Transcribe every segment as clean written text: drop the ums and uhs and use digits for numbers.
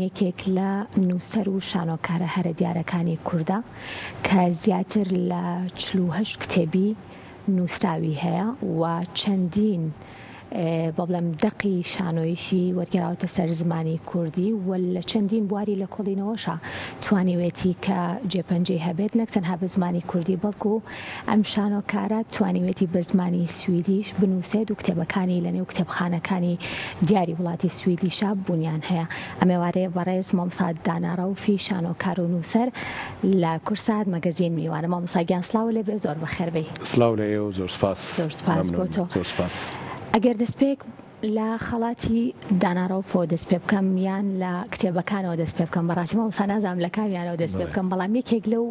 یەکێک لە نووسەر و شانۆکارە هەرە دیارەکانی کووردە کە زیاتر لە 48 کتێبی نووسراوی هەیە و چەندین بەڵێم دەقی شانۆیشی وەرگێراوەتە سەر زمانی کوردی و لە چەندین بواری لە کۆڵینەوەشە توانیوێتی کە جێپەنجەی هەبێت نەک تەنها بە زمانی کوردی بەڵکو ئەم شانۆکارە توانیوێتی بە زمانی سویدیش بنووسێت و کتێبەکانی لەنێو کتێبخانەکانی دیاری وڵاتی سویدیشە بوونیان هەیە. ئەمێوارەیە بەڕێز مامۆستا دانا ڕەوفی شانۆکار و نووسەر لە کورسات مەگەزین میوانە. مامۆستاگیان سڵاو لێبێ، زۆر بەخێربێی. سڵاو لە ئێوە، زۆر سپاس. زۆر سپاس بۆ تۆ. ئەگەر دەستپێک لە خەڵاتی داناڕەوفۆ دەست پێ بکەم یان لە کتێبەکانەوە دەست پێ بکەم، بەڕاستی مامۆستا نازانم لە کامیانەوە دەست پێ بکەم، بەڵام یەکێک لەو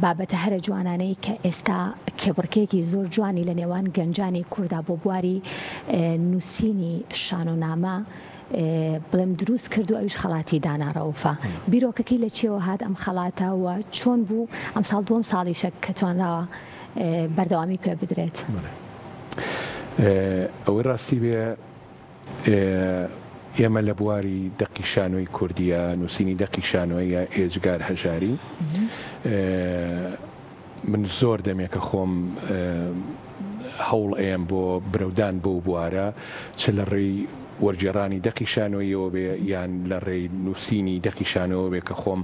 بابەتە هەرە جوانانەی کە ئێستا کێبڕکێکی زۆر جوانی لە نێوان گەنجانی کووردا بۆ بواری نووسینی شانۆنامە بڵێم دروست کردو، ئەویش خەڵاتی داناڕەوفە. بیرۆکەکەی لە چێوە هات ئەم خەڵاتە و چۆن بوو ئەم ساڵ دووەم ساڵیشە کە توانراوە بەردەوامی پێ بدرێت؟ ئەوەی ڕاستی بێ ئێمە لە بواری دەقی شانۆی کوردیە، نووسینی دەقی شانۆیە ئێجگار هەژاری، من زۆر دەمێکە خۆم هەوڵ ئێم بۆ برەودان بۆ بوارە، چ لە ڕێی وەرگێڕانی دەقی شانۆیەوە بێ یان لە ڕێی نووسینی دەقی شانۆوە بێ کە خۆم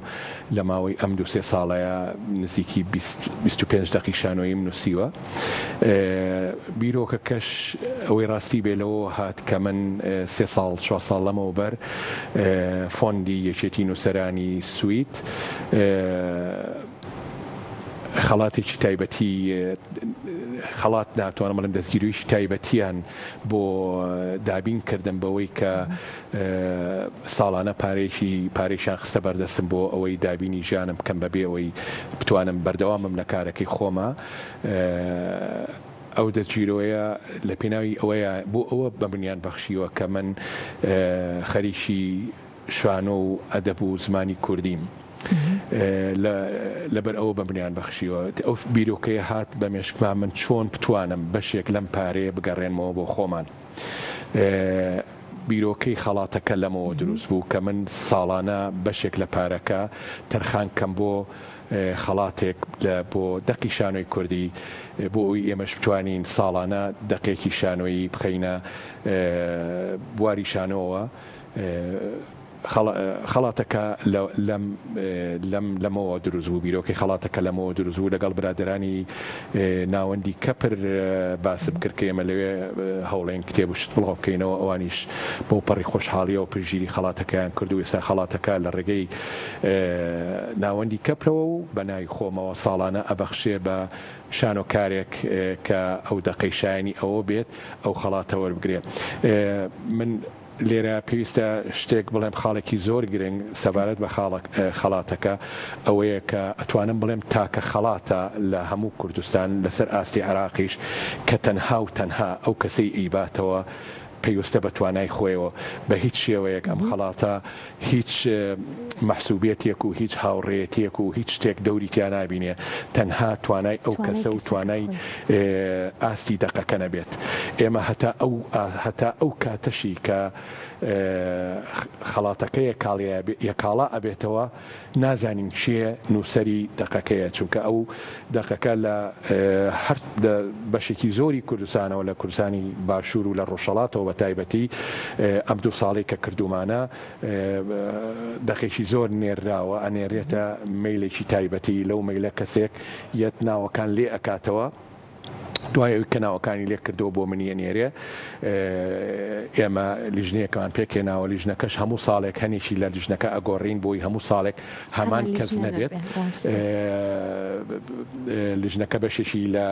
لە ماوەی ئەم 2-3 ساڵەیە نزیکی 25 دەقی شانۆیم نووسیوە. بیرۆکەکەش ئەوەی ڕاستی بێ لەوە هات کە من 3 ساڵ 4 ساڵ لەمەوە بەر فۆندی یەکێتی نووسەرانی سوید خەڵاتێکی تایبەتی خەڵات ناتوانم بڵێم دەستگیرویشی تایبەتیان بۆ دابین کردم بەوەی کە ساڵانە پارێکیان خستە بەردەستم بۆ ئەوەی دابینی ژیانم بکەم بەبێ ئەوەی بتوانم بەردەوامم لە کارەکەی خۆمە. ئەو دەستگیرۆیە لە پێناوی ئەوەیە بۆ ئەوە بەبنیان بەخشیوە کە من خەریکی شانۆ و ئەدەب و زمانی کوردیم. لەبەر ئەوە بەبنیان بەخشیوە ئەو بیرۆکەیە هات بە مێشکمان من چۆن بتوانم بەشێک لەم پارەیە بگەڕێنمەوە بۆ خۆمان. بیرۆکەی خەڵاتەکە لەمەوە دروست بوو کە من ساڵانە بەشێک لە پارەکە تەرخان کەم بۆ خەڵاتێک بۆ دەقی شانۆی کوردی، بۆ ئەوی ئێمەش بتوانین ساڵانە دەقێکی شانۆیی بخەینە بواری شانۆوە. خەڵاتەکە لەمەوە دروست بوو، بیرۆکەی خەڵاتەکە لەمەوە دروست بوو لەگەڵ برادرانی ناوەندی کەپر باسم کرد کە ئێمە لەوێ هەوڵێن کتێب و شت بڵاو بکەینەوە، ئەوانیش بۆ پەڕی خۆشحاڵیەوە پژگیری خەڵاتەکەیان کرد و ئێستا خەڵاتەکە لە ڕێگەی ناوەندی کەپرەوە و بە ناوی خۆمەوە ساڵانە ئەبەخشێ بە شانۆکارێک کە ئەو دەقەی شایانی ئەوە بێت ئەو خەڵاتە وەربگرێت. من لێرە پێویستە شتێک بڵێم خاڵێکی زۆر گرنگ سەبارەت بە خەڵاتەکە ئەوەیە کە ئەتوانم بڵێم تاکە خەڵاتە لە هەموو کوردستان لەسەر ئاستی عێراقیش کە تەنها و تەنها ئەو کەسەی ئیباتەوە پێویستە بە توانای خۆیەوە بە هیچ شێوەیەک ئەم خەڵاتە هیچ مەحسوبێتێک و هیچ هاوڕێیەتێک و هیچ شتێک دەوری تیا نابینێ، تەنها توانای ئەو کەسە و توانای ئاستی دەقەکە نەبێت. ئێمە هەتا ئەو کاتەشی کە خەڵاتەکە یەکاڵا ئەبێتەوە نازانین چیە نووسەری دەقەکەیە، چونکە ئەو دەقەکە لە هەر بەشێکی زۆری کوردستانەوە لە کوردستانی باشوور و لە ڕۆژهەڵاتەوە بە تایبەتی ئەم 2 ساڵی کە کردومانە دەقێکی زۆر نێراوە، ئەنێرێتە مەیلێکی تایبەتی لەو مەیلە کەسێک یەت ناوەکان لێ ئەکاتەوە، دوای ئەوی کە ناوەکانی لێ کردەوە بۆ منیە نێرێ. ئێمە لیژنەیەکمان پێکێناوە، لیژنەکەش هەموو ساڵێک هەنێکی لە لیژنەکە ئەگۆڕین بۆی هەموو ساڵێک هەمان کەس نەبێت. لیژنەکە بەشێکی لە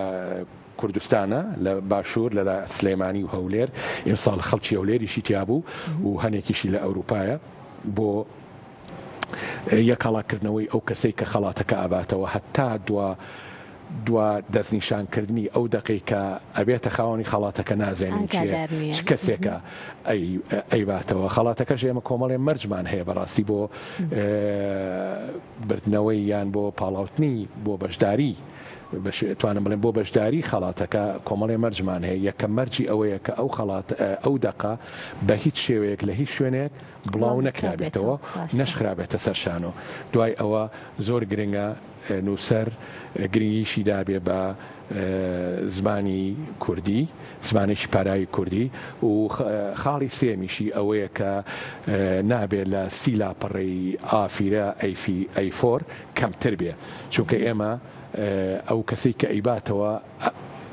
کوردستانە لە باشوور لە سلێمانی و هەولێر، ئێمساڵ خەڵکی هەولێریشی تیا بوو و هەنێکیشی لە ئەوروپایە بۆ یەکەڵاکردنەوەی ئەو کەسەی کە خەڵاتەکە ئاباتەوە هەتا دوا دەستنیشانکردنی ئەو دەقەی کە ئەبێتە خاوەنی خەڵاتەکە نازانین چ کەسێکە ئەیباتەوە. خەڵاتەکەش ئێمە کۆمەڵێ مەرجمان هەیە بەڕاستی بۆ بردنەوەی یان بۆ پاڵاوتنی بۆ بەشداری توانم بڵێم بۆ بەشداری خەڵاتەکە کۆمەڵێ مەرجمان هەیە یەکەم مەرجی ئەوەیە کە ئەو خەڵات ئەو دەقا بە هیچ شێوەیەک لە هیچ شوێنێک بڵاو نەکرابێتەوە نەشخرابێتە سەر شانۆ دوای ئەوە زۆر گرنگە نووسەر گرنگیشی دابێ بە زمانی کوردی زمانێکی پاراوی کوردی و خاڵی سێمیشی ئەوەیە کە نابێت لە سی لاپەڕی ئافیرە ئەیفۆر کەمتر بێ چونکە ئێمە ئەو کەسی کە ئەیباتەوە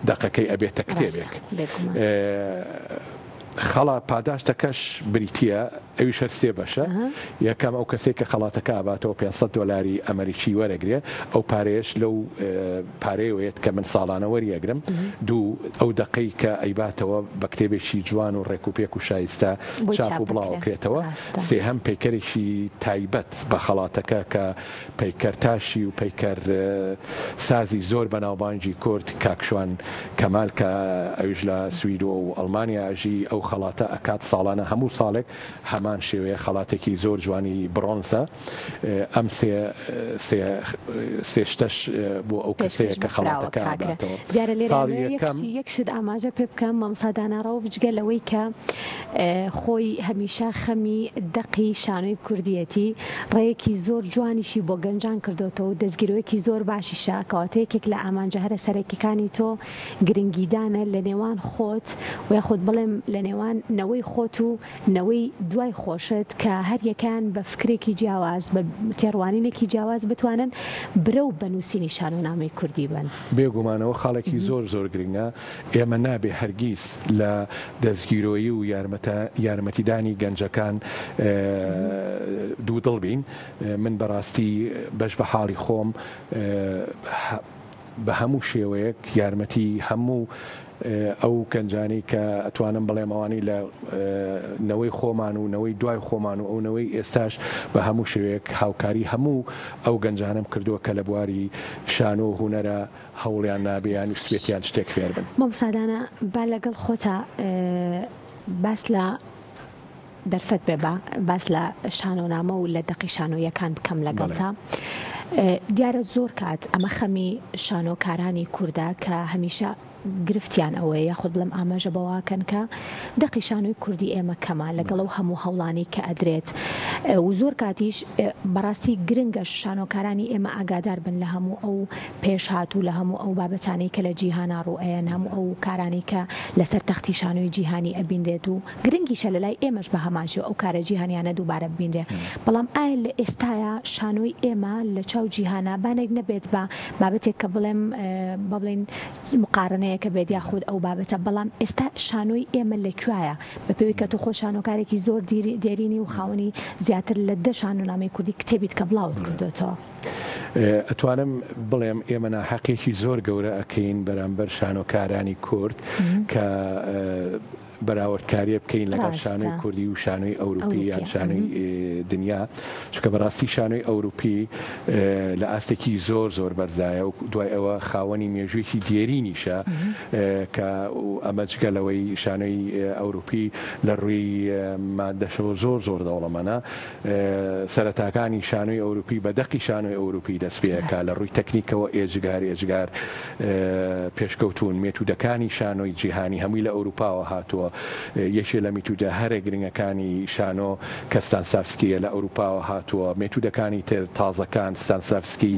دەقەکەی ئەبێتە کتێبێک خەڵات پاداشتەکەش بریتە ئەویش هەر سێ بەشە یەکەم ئەو کەسێک کە خەڵاتەکە ئاباتەوە 500 دلاری ئەمریکی وەرەگرێ ئەو پارەیەش لەو پارەیەوێت کە من ساڵانە وەریەگرم دوو ئەو دقەی کە ئەیباتەوە بە کتێبێکی جوان و ڕێکوپێک و شایستە چاپ و بڵاوکرێتەوە سێهەم پەیکەرێکی تایبەت بە خەڵاتەکە کە پەیکەرتاشی و پەیکەر سازی زۆر بەناوبانگی کورد کاکشوان کەمال کە ئەویش لە سوید و ئەڵمانیا ئەژی ئەو خەڵاتە ئەکات ساڵانە هەموو ساڵێک هەمان شێوەیە خەڵاتێکی زۆر جوانی برۆنزە ئەم سێشتەش بۆ ئەو کەسەیە کە خەڵاتەکە ئاباتەوە دیارە لێرە یەکشت ئاماژە پێ بکەم مەمساداناڕەوە بجگە لەوەی کە خۆی هەمیشە خەمی دەقی شانۆی کوردیەتی ڕێیەکی زۆر جوانیشی بۆ گەنجان کردوتەوە و دەستگیرۆیەکی زۆر باشیشە کەواتەیەکێک لە ئامانجە هەرە سەرەکیەکانی تۆ گرنگیدانە لە نێوان خۆت و یاخود بڵێم لە نێوان نەوەی خۆت و نەوەی دوای خۆشت کە هەر یەکان بە فکرێکی جیاواز بە تێڕوانینێکی جیاواز بتوانن برەو بەنووسینی شانۆنامەی کوردی بن بێگومانەوە خاڵێکی زۆر زۆر گرنگە ئێمە نابێ هەرگیز لە دەستگیرۆیی و یارمەتیدانی گەنجەکان دوودڵ بین من بەڕاستی بەش بە حاڵی خۆم بە هەموو شێوەیەک یارمەتی هەموو ئەو گەنجانی کە ئەتوانم بڵێمەوانی لە نەوەی خۆمان و نەوەی دوای خۆمان و ئەو نەوەی ئێستاش بە هەموو شێوەیەک هاوکاری هەموو ئەو گەنجانم کردووە کە لە بواری شانۆ و هوەرە هەوڵیان نابیان وستێتیان شتێک فێر بن مەمسادانە با لەگەڵ خۆتە باس لە دەرفەت بێ باس لە شانۆنامە و لە دەقی شانۆیەکان بکەم لەگەڵتا دیارە زۆر کات ئەمە خەمی شانۆکارانی کووردا کە هەمیشە گرفتیان ئەوەیە یاخود بڵم ئاماژە بەواکەن کە دەقی شانۆی کوردی ئێمە کەمان لەگەڵ هەموو هەوڵانی کە ئەدرێت و زۆر کاتیش بەڕاستی گرنگە شانۆکارانی ئێمە ئاگادار بن لە هەموو ئەو پێشهات و لە هەموو ئەو بابەتانەی کە لە جیهانا ڕوئەیەن هەموو ئەو کارانی کە لەسەر تەختی شانۆی جیهانی ئەبینرێت و گرنگیشە لە لای ئێمەش بە هەمانشێ ئەو کارە جیهانیانە دووبارە ببینرێ بەڵام ئایا لە ئێستاە شانۆی ئێمە لە چاو جیهانا بانێک نەبێت بە بابەتێک کە بڵێن مقارنەیە کە بێت یاخود ئەو بابەتە بەڵام ئێستا شانۆی ئێمە لەکوایە بە پێوی کە تو خۆ شانۆکارێکی زۆر دێرینی و خاوەنی زیاتر لە 10 شانۆنامەی کوردی کتێبیت کە بڵاوت کردوێتەوە ئەتوانم بڵێم ئێمە ناحەقێکی زۆر گەورە ئەکەین بەرامبەر شانۆکارانی کورد کە بەراوردکاریە بکەین لەگەڵ شانۆی کوردی و شانۆی ئەوروپی یان شانۆی دنیا چکە بەڕاستی شانۆی ئەوروپی لە ئاستێکی زۆر زۆر بەرزایە و دوای ئەوە خاوەنی مێژوویەکی دێرینیشە کە ئەمە جگەلەوەی شانۆی ئەوروپی لە ڕووی مادەشەوە زۆر زۆر دەوڵەمەە سەرەتاکانی شانۆی ئەوروپی بە دەقی شانۆی ئەوروپی دەست پێەکە لە ڕووی تەکنیکەوە ئێجگار پێشکەوتون مێتودەکانی شانۆی جیهانی هەمووی لە ئەوروپاوە هاتووە یەکێ لە میتودە هەرە گرنگەکانی شانۆ کە ستانسافسکیە لە ئەوروپاوە هاتووە مێتودەکانی تر تازەکان ستانسافسکی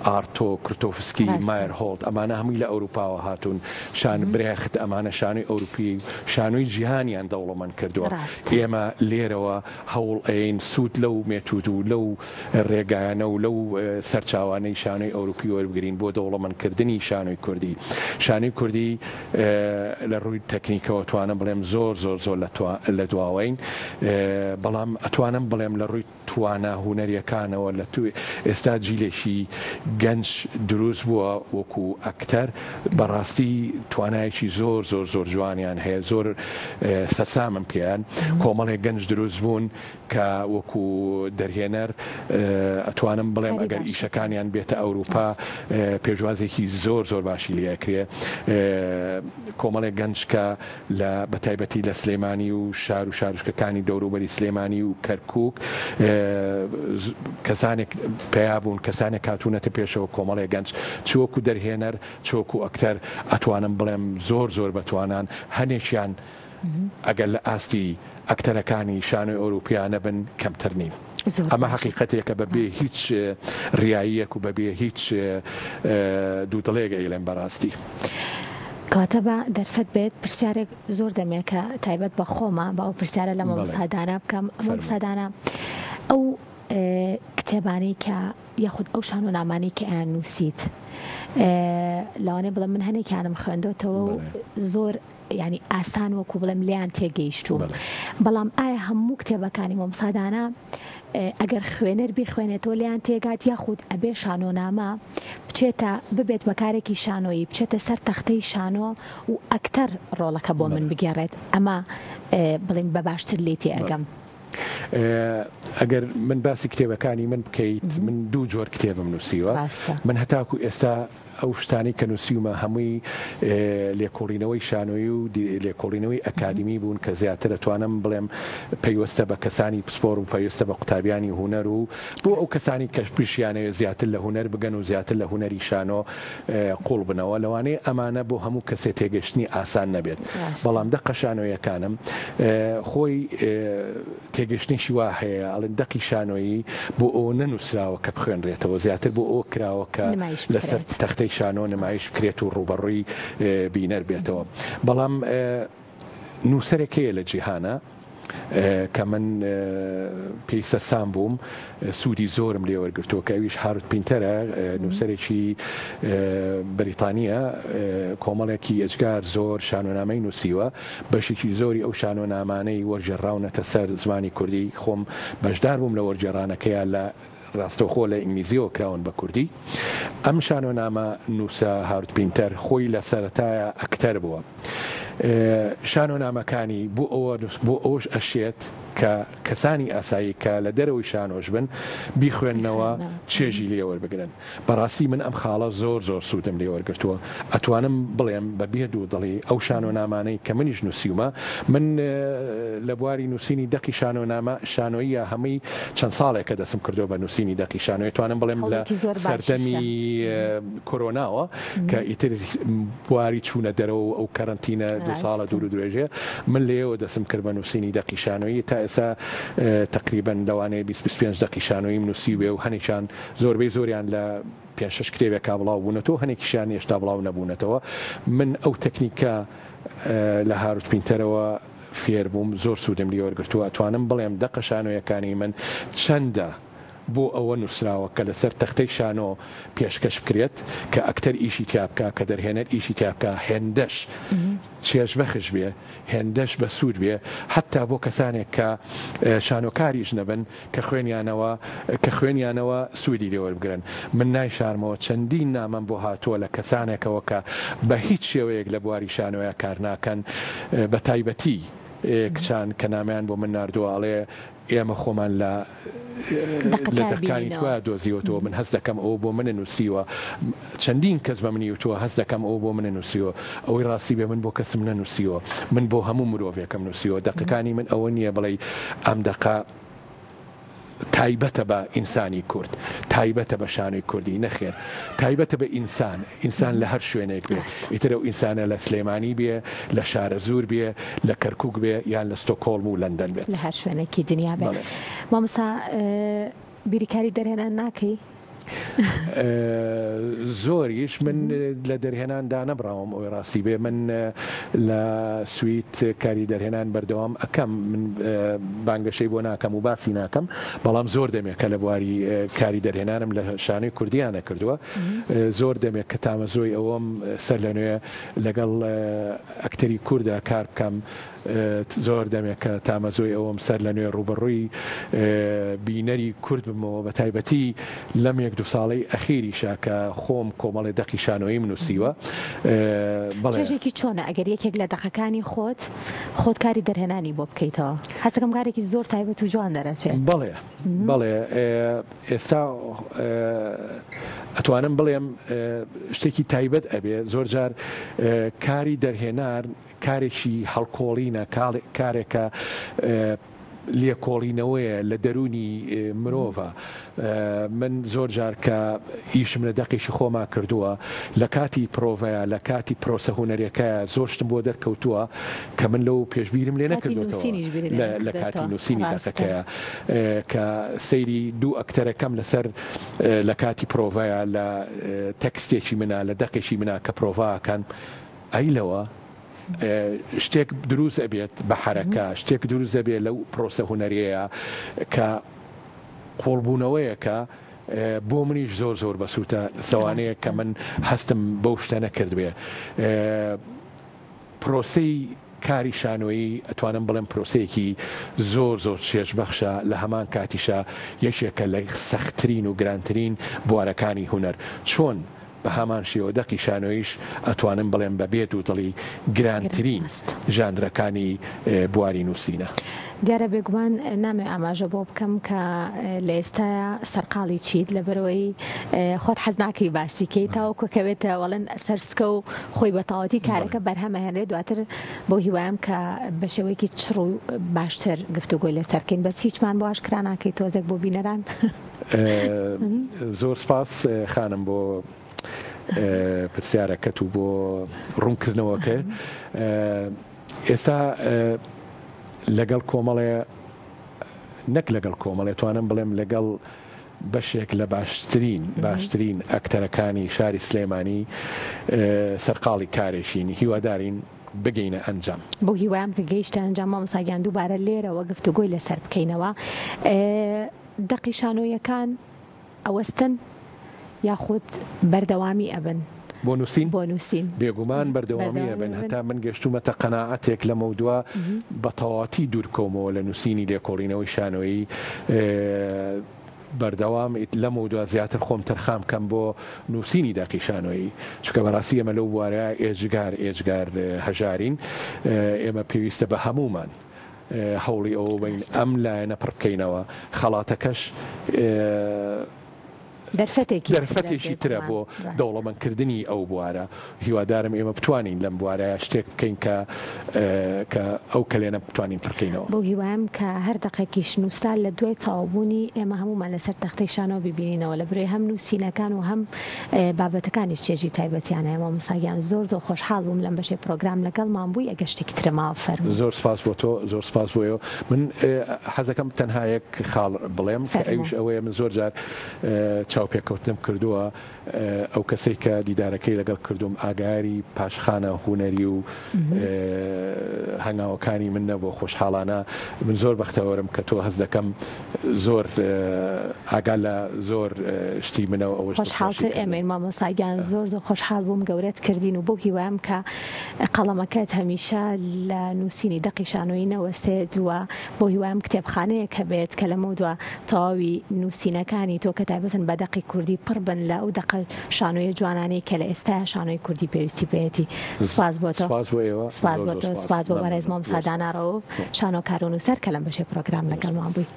ئارتۆ کرتۆفسکی مایر هۆڵد ئەمانە هەمووی لە ئەوروپاوە هاتوون شان برێخت ئەمانە شانۆی ئەوروپی شانۆی جیهانیان دەوڵەمەند کردووە ئێمە لێرەوە هەوڵ ئەین سوود لەو مێتود و لەو ڕێگایانە و لەو سەرچاوانەی شانۆی ئەوروپی وەربگرین بۆ دەوڵەمەندکردنی شانۆی کوردی شانۆی کوردی لە ڕووی تەکنیکەوە توانم بڵێم زۆر زۆر زۆر لە دواوەین بەڵام ئەتوانم بڵێم لە ڕووی توانە هوەریەکانەوە لە تو ئێستا جیلێکی گەنج دروست بووە وەکو ئەکتەر بەڕاستی توانایەکی زۆر زۆر زۆر جوانیان هەیە زۆر سەسامم پێیان کۆمەڵێک گەنج دروست بوون کە وەکو دەرهێنەر ئەتوانم بڵێم ئەگەر ئیشەکانیان بێتە ئەوروپا پێشوازێکی زۆر زۆر باشی لێکرێ کۆمەڵێک گەنج کە لە بەتایبەتی لە سلێمانی و شار و شارشکەکانی دەوروبەری سلێمانی و کەرکووک کەسانێک پیابوون کەسانێک هاتوونەتە پێشەوە کۆمەڵێ گەنج چۆکو دەرهێنەر چۆکو ئەکتەر ئەتوانم بڵێم زۆر بەتوانان هەنێکیان ئەگەر لە ئاستی ئەکتەرەکانی شانۆی ئەوروپیانە بن کەمتر نین. ئەمە حقیقەتێکە بەبێ هیچ ڕیاییەک و بەبێ هیچ دوودڵێگە ئیلێن بەڕاستی. کاتە بە دەرفەت بێت پرسیارێک زۆر دەمێت کە تایبەت بە خۆمە بە ئەو پرسیارە لە مەمەسادانە بکەم. مەمەسادانە ئەو کتێبانەی کە یاخود ئەو شانۆنامانەی کە ئەیان نووسیت لەوانەیە بڵێم من هەنێکیانم خوێندۆتەوە و زۆر ینی ئاسان وەکو بڵێم لیان تێگەیشتووە. بەڵام ئایا هەموو کتێبەکانی مەمەسادانە ئەگەر خوێنەر بخوێنێتەوە لیان تێگات یاخود ئەبێ شانۆنامە بچێتە ببێت بەکارێکی شانۆیی بچێتە سەر تەختەی شانۆ و ئەکتەر ڕۆڵەکە بۆ من بگێڕێت ئەمە بڵێم بە باشتر لێتی ئەگەم. ئەگەر من باسی کتێبەکانی من بکەیت من دوو جۆر کتێبم نووسیوە من هەتاکو ئێستا ئەو شتانی کە نووسیومە هەمووی لێکۆڵینەوەی شانۆیی و لێکۆڵینەوەی ئەکادمی بوون کە زیاتر دەتوانم بڵێم پەیوەستە بە کەسانی پسپۆر و پەیوەستە بە قوتابیانی هوەر و بۆ ئەو کەسانی کە پیشیانەوە زیاتر لە هوەر بگەن و زیاتر لە هوەری شانۆ قوڵ بنەوە لەوانەیە ئەمانە بۆ هەموو کەسێ تێگەشتنی ئاسان نەبێت. بەڵام دەقە شانۆیەکانم خۆی تێگەشتنیشی وا هەیە ئەڵێن دەقی شانۆیی بۆ ئەو نەنووسراوە کە بخوێنرێتەوە زیاتر بۆ ئەو کراوە کە لەسەر تەختەی شانۆ نمایش بکرێت و ڕوبەڕووی بینەر بێتەوە. بەڵام نووسەرێک هەیە لە جیهانە کە من پێویستە سام بووم سوودی زۆرم لێ وەرگرتووە کە ئەویش هاروت پینتەرە نووسەرێکی بەریتانیە کۆمەڵێکی ئەجگار زۆر شانۆنامەی نووسیوە بەشێکی زۆری ئەو شانۆنامانەی وەرجێڕاونەتە سەر زمانی کوردی خۆم بەشدار بووم لە وەرجێڕانەکەیە لە ڕاستەوخۆ لە ئینگلیزیەوە کراون بە کوردی. ئەم شانۆنامە نووسە هاروت پینتەر خۆی لە سەرەتایە ئەکتەر بووە. شانۆنامەکانی بۆ ئەوش ئەشێت کە کەسانی ئاسایی کە لە دەرەوەی شانۆش بن بیخوێننەوە چێژی لێوەربگرن. بەڕاستی من ئەم خاڵە زۆر سوودم لێوەرگرتووە. ئەتوانم بڵێم بە بێ دوو دڵی ئەو شانۆنامانەی کە منیش نووسیومە من لە بواری نووسینی دەقی شانۆیە هەمووی چەند ساڵێکە دەسم کردو بە نووسینی دەقی شانۆی توانم بڵێم لە سەردەمی کۆرۆناوە کە ئیتر بواری چوونە دەرەوە ئەو کەرنتینە دو ساڵە دوور و درێژێ من لێەوە دەسم کرد بە نووسینی دەقی شانۆیی تا ئێستا تقریبا لەوانەیە 25 دەقی شانۆیی نووسی بێ و هەنێکیان زۆربەی زۆریان لە 5-6 کتێبێکا بڵاو بوونەتەوە هەنێکیشیان هێشتا بڵاو نەبوونەتەوە. من ئەو تەکنیکە لە هاروت پینتەرەوە فێر بووم زۆر سوودم لێوەرگرتووە. ئەتوانم بڵێم دەقە شانۆیەکانی من چەندە بۆ ئەوە نووسراوە کە لەسەر تەختەی شانۆ پێشکەش بکرێت کە ئەکتەر ئیشی تیابکە کە دەرهێنەر ئیشی تیابکە هێندەش چێژ بەخش بێ هێندەش بە سوود بێ حتا بۆ کەسانێک کە شانۆکاریش نەبن کە خوێنیانەوە سوودی لێوەربگرن. من نایشارمەوە چەندین نامەم بۆ هاتووە لە کەسانێکەوە کە بە هیچ شێوەیەک لە بواری شانۆیە کار ناکەن بە تایبەتی کچان کە نامیان بۆ من ناردووەڵێ ئێمە خۆمان لە دەقەکانی توە دۆزیوەتەوە من هەست دەکەم ئەو بۆ منە نووسیوە چەندین کەس بە منی وتووە هەست دەکەم ئەو بۆ منە نووسیوە ئەوەی ڕاستی بێ من بۆ کەسم نەنووسیوە من بۆ هەموو مرۆڤێکم نووسیوە دەقەکانی من ئەوە نییە بڵێ ئەم دەقە تایبەتە بە ئینسانی کورد تایبەتە بە شانۆی کوردی نەخێن تایبەتە بە ئینسان لە هەر شوێنێک بێ ئیتر ئەو ئینسانە لە سلێمانی بێ لە شارە زوور بێ لە کەرکووک بێ یان لە ستۆکۆڵم و لەندەن بێت لە هەر شوێنێکی دنیا بێ. مامۆستا بیریکاری دەرهێنان ناکەی؟ زۆریش من لە دەرهێناندا نەبراوم ئەوی ڕاستی بێ من لە سویت کاری دەرهێنان بەردەوام ئەەکەم من بانگەشەی بۆ ناکەم و باسی ناکەم بەڵام زۆر دەمێکە لە بواری کاری دەرهێنانم لە شانۆی کوردیانە کردووە زۆر دەمێت کە تامەزۆی ئەوەم سەر لە نوێ لەگەڵ ئەکتەری کووردا کار بکەم زۆر دەمێکە تامەزۆی ئەوەم سەر لە نوێ ڕوبەڕووی بینەری کورد بمەوە بە تایبەتی لەم 1-2 ساڵی ئەخیری شاکە خۆم کۆمەڵی دەقی شانۆیی منووسیوە. چێژێکی چۆنە ئەگەر یەکێک لە دەقەکانی خۆت کاری دەرهێنانی بۆ بکەیتەوە هەستەکەم کارێکی زۆر تایبەت و جوان دەرەچێت. بەڵێ ئێستا ئەتوانم بڵێم شتێکی تایبەت ئەبێ زۆر جار کاری دەرهێنار کارێکی هەڵکۆڵینە کارێکە لێکۆڵینەوەیە لە دەرونی مرۆڤە. من زۆر جار کە ئیشم لە دەقیشی خۆمان کردووە لە کاتی پرۆڤەیە لە کاتی پرۆسە هونەرەکەیە زۆرشتم بۆ دەرکەوتووە کە من لەو پێشبیرم لێ نەکردوێتەوە لە کاتی نووسینی دەقەکەیە کە سەیری دوو ئەکتەرەکەم لەسەر لە کاتی پرۆڤەیە لە تەکستێکی منە لە دەقێکی منە کە پرۆڤاکەن ئەیلەوە شتێک دروست ئەبێت بە حرەکە شتێک دروست دەبێت لەو پرۆسە هونەریەیە کە قۆڵبوونەوەیەکە بۆ منیش زۆر زۆر بەسووتە سەوانەیە کە من هەستم بەو شتە نەکردوێ. پرۆسەی کاری شانۆیی ئەتوانم بڵێم پرۆسەیەکی زۆر زۆر چێژبەخشە لە هەمان کاتیشە یەکێکە لە سەختترین و گرانترین بوارەکانی هونەر. چۆن بە هەمان شێوە دەقی شانۆیش ئەتوانم بڵێم بە بێت و دڵی گرانترین ژانرەکانی بواری نووسینە. دیارە بێگومان نامێ ئاماژە بۆ بکەم کە لە ئێستاە سەرقاڵی چیت لەبەرەوەی خۆت حەز ناکەی باسیکەی تاوەکوەکەوێتە وەڵەن سەرسکە و خۆی بەتەواوەتی کارەکە بەرهەمە هێنێت دواتر بۆ هیوایم کە بە شێوەیەکی چڕ و باشتر گفتوگۆی لەسەرکەین بەس هیچمان بۆ ئاشکرا ناکەی تۆزێک بۆ بینەران. زۆر سپاس خانم بۆ پرسیارەکەت و بۆ ڕوونکردنەوەکە. ئێستا لەگەڵ کۆمەڵێ نەک لەگەڵ کۆمەڵێ توانم بڵێم لەگەڵ بەشێک لە باشترین ئەکتەرەکانی شاری سلێمانی سەرقاڵی کارێشین هیوادارین بگەینە ئەنجام. بۆ هیوایم کە گەیشتە ئەنجام مامۆستاگیان دووبارە لێرەوە گفتوگۆی لەسەر بکەینەوە. دەقی شانۆیەکان ئەوەستن یاخود بەردەوامی ئەبن بۆ نووسین بێگومان بەردەوامی ئەبن. هەتا من گەشتومەتە قەناعەتێک لە مەودووە بە تەواتی دوورکەومەوە لە نووسینی لێکۆڵینەوەی شانۆیی بەردەوام لەم و دو زیاتر خۆم تەرخام کەم بۆ نووسینی دەقی شانۆیی چکە بەڕاستی ئێمە لەو بوارە ئێجگار هەژارین. ئێمە پێویستە بە هەمومان هەوڵی ئەوە بین ئەم لایەنە پڕ بکەینەوە. خەڵاتەکەش دەرفەتێکی ترە بۆ دەوڵەمەندکردنی ئەو بوارە. هیوادارم ئێمە بتوانین لەم بوارەیە شتێک بکەین کە ئەو کەلێنە بتوانین پڕکەینەوە. بۆ هیوایم کە هەر دەقێکیش نووسرا لە دوای چاوبوونی ئێمە هەمومان لەسەر تەختەی شانۆ ببینینەوە لە برێ هەم نووسینەکان و هەم بابەتەکانی چێژی تایبەتیانە. مامۆستاگیان زۆر خۆشحاڵ بووم لەم بەشەی پرۆگرام لەگەڵمان بووی ئەگەشتێکی ترماوە فەرموو. زۆر سپاس بۆ تۆ زۆر سپاس بۆیەوە. من حەزەکەم تەنها یەک خاڵ بڵێم کە ئەویش ئەوەیە من زۆر جار چاوپێکەوتنم کردووە ئەو کەسێک کە دیدارەکەی لەگەڵ کردوم ئاگاری پاشخانە هونەری و هەنگاوەکانی من نەبوو خۆشحاڵانە. من زۆر بەختەوەرم کە تۆ هەست دەکەم زۆر ئاگا لە زۆر شتی منەوە ئەوە خۆشحاڵتر ئێمە مامۆستاگیان زۆر خۆشحاڵ بووم گەورەت کردین و بۆ هیوایم کە قەڵەمەکەت هەمیشە لە نووسینی دەقی شانۆیی نەوەستێت وە بۆ هیوایم کتێبخانەیەک هەبێت کە لەمە دووە تەواوی نووسینەکانی تۆ کە تایبەتن بە دەقی کوردی پڕ بن لە ئەو دەقە شانۆیە جوانانەی کە لە ئێستا شانۆی کوردی پێویستی پێێتی. سپاس بۆ تۆ سپاس بۆ بەڕێز مامۆستا داناڕەوە شانۆکار و نووسەر کە لەم بەشەی پرۆگرام لەگەڵمان بووی.